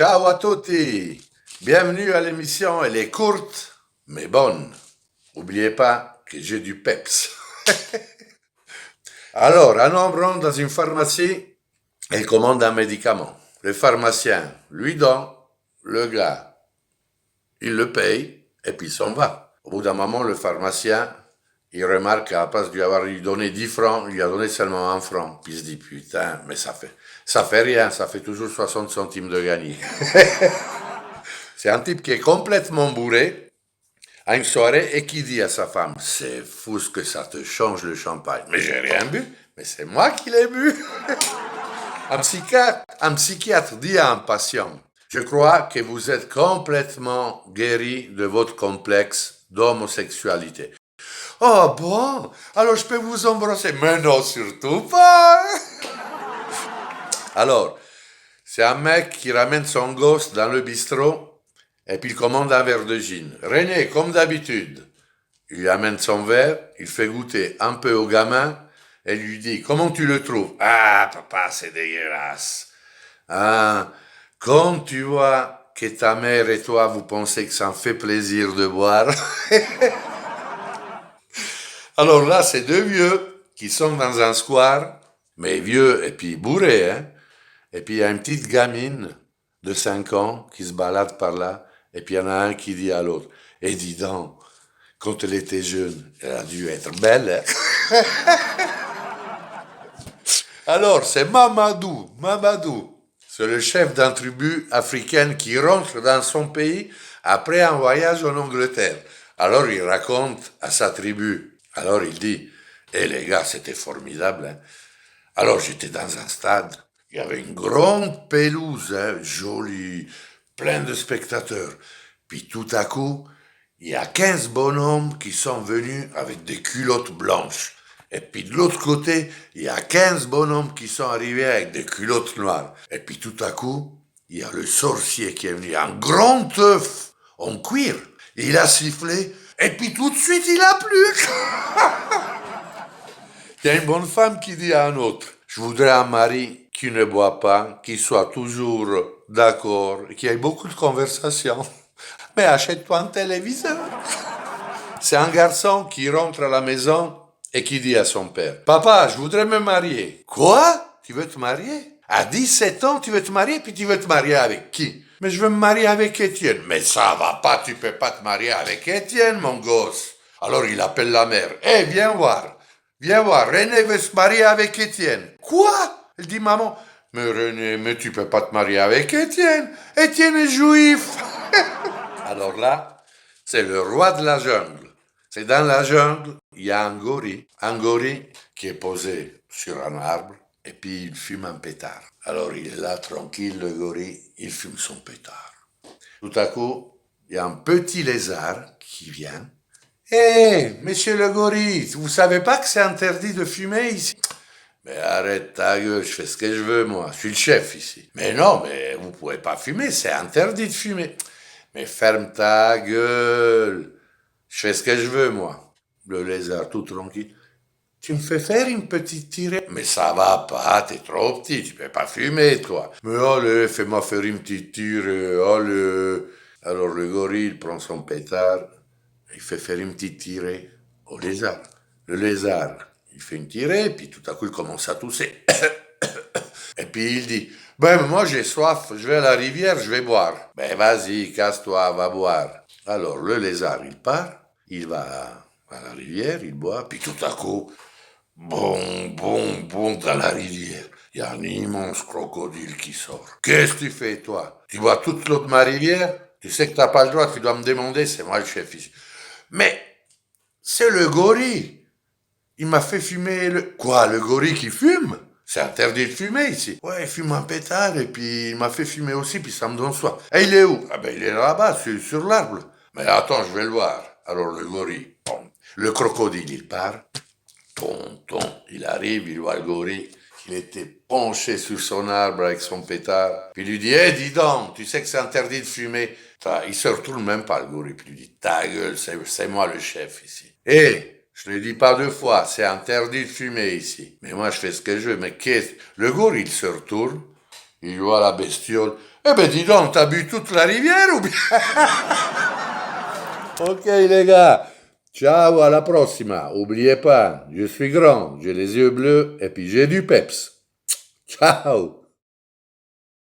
Ciao à tutti! Bienvenue à l'émission, elle est courte, mais bonne. N'oubliez pas que j'ai du peps. Alors, un homme rentre dans une pharmacie, il commande un médicament. Le pharmacien lui donne, le gars, il le paye, et puis il s'en va. Au bout d'un moment, le pharmacien, il remarque qu'à la place de lui avoir donné 10 francs, il lui a donné seulement 1 franc. Puis il se dit, putain, mais ça fait rien, ça fait toujours 60 centimes de gagné. C'est un type qui est complètement bourré à une soirée et qui dit à sa femme, c'est fou ce que ça te change le champagne. Mais j'ai rien bu, mais c'est moi qui l'ai bu. Un psychiatre dit à un patient, je crois que vous êtes complètement guéri de votre complexe d'homosexualité. Oh bon, alors je peux vous embrasser. Mais non, surtout pas. Alors, c'est un mec qui ramène son gosse dans le bistrot et puis il commande un verre de gin. René, comme d'habitude, il lui amène son verre, il fait goûter un peu au gamin et lui dit, comment tu le trouves? Ah, papa, c'est dégueulasse. Ah, quand tu vois que ta mère et toi, vous pensez que ça me fait plaisir de boire. Alors là, c'est deux vieux qui sont dans un square, mais vieux et puis bourrés, hein. Et puis il y a une petite gamine de 5 ans qui se balade par là, et puis il y en a un qui dit à l'autre, eh dis donc, quand elle était jeune, elle a dû être belle, hein. Alors, c'est Mamadou. C'est le chef d'un tribu africaine qui rentre dans son pays après un voyage en Angleterre. Alors, il raconte à sa tribu. Alors, il dit, eh les gars, c'était formidable, hein. Alors, j'étais dans un stade. Il y avait une grande pelouse, hein, jolie, plein de spectateurs. Puis tout à coup, il y a 15 bonhommes qui sont venus avec des culottes blanches. Et puis de l'autre côté, il y a 15 bonhommes qui sont arrivés avec des culottes noires. Et puis tout à coup, il y a le sorcier qui est venu, un grand œuf en cuir. Il a sifflé, et puis tout de suite, il a plu. Il y a une bonne femme qui dit à un autre, je voudrais un mari qui ne boit pas, qui soit toujours d'accord, qui ait beaucoup de conversations. Mais achète-toi un téléviseur. C'est un garçon qui rentre à la maison et qui dit à son père, papa, je voudrais me marier. Quoi? Tu veux te marier? À 17 ans, tu veux te marier, puis tu veux te marier avec qui? Mais je veux me marier avec Étienne. Mais ça va pas, tu peux pas te marier avec Étienne, mon gosse. Alors il appelle la mère. Eh, viens voir. Viens voir, René veut se marier avec Étienne. Quoi? Elle dit, maman, mais René, mais tu peux pas te marier avec Étienne. Étienne est juif. Alors là, c'est le roi de la jungle. C'est dans la jungle, il y a un gorille qui est posé sur un arbre et puis il fume un pétard. Alors il est là tranquille, le gorille, il fume son pétard. Tout à coup, il y a un petit lézard qui vient. Hé, monsieur le gorille, vous savez pas que c'est interdit de fumer ici? Mais arrête ta gueule, je fais ce que je veux, moi. Je suis le chef ici. Mais non, mais vous pouvez pas fumer, c'est interdit de fumer. Mais ferme ta gueule. Je fais ce que je veux, moi. Le lézard, tout tranquille. Tu me fais faire une petite tirée? Mais ça va pas, t'es trop petit, tu peux pas fumer, toi. Mais allez, fais-moi faire une petite tirée, allez. Alors le gorille, il prend son pétard, il fait faire une petite tirée au lézard. Le lézard, il fait une tirée, puis tout à coup, il commence à tousser. Et puis il dit, ben moi j'ai soif, je vais à la rivière, je vais boire. Ben vas-y, casse-toi, va boire. Alors le lézard, il part, il va à la rivière, il boit, puis tout à coup, bon, dans la rivière, il y a un immense crocodile qui sort. Qu'est-ce que tu fais, toi? Tu bois toute l'eau de ma rivière? Tu sais que t'as pas le droit, tu dois me demander, c'est moi le chef ici. Mais c'est le gorille. Il m'a fait fumer le... Quoi, le gorille qui fume? C'est interdit de fumer ici. Ouais, il fume un pétard et puis il m'a fait fumer aussi, puis ça me donne soif. Et il est où? Ah ben il est là-bas, sur l'arbre. Mais attends, je vais le voir. Alors le gorille, bon. Le crocodile, il part. Il arrive, il voit le gorille. Il était penché sur son arbre avec son pétard. Puis il lui dit, dis donc, tu sais que c'est interdit de fumer. Il se retourne même pas, le gorille. Puis il lui dit, ta gueule, c'est moi le chef ici. Je le dis pas 2 fois, c'est interdit de fumer ici. Mais moi, je fais ce que je veux. Mais qu'est-ce... Le gorille, il se retourne, Il voit la bestiole. Eh ben dis donc, t'as bu toute la rivière ou bien? Ok les gars, ciao, à la prossima. Oubliez pas, je suis grand, j'ai les yeux bleus et puis j'ai du peps. Ciao.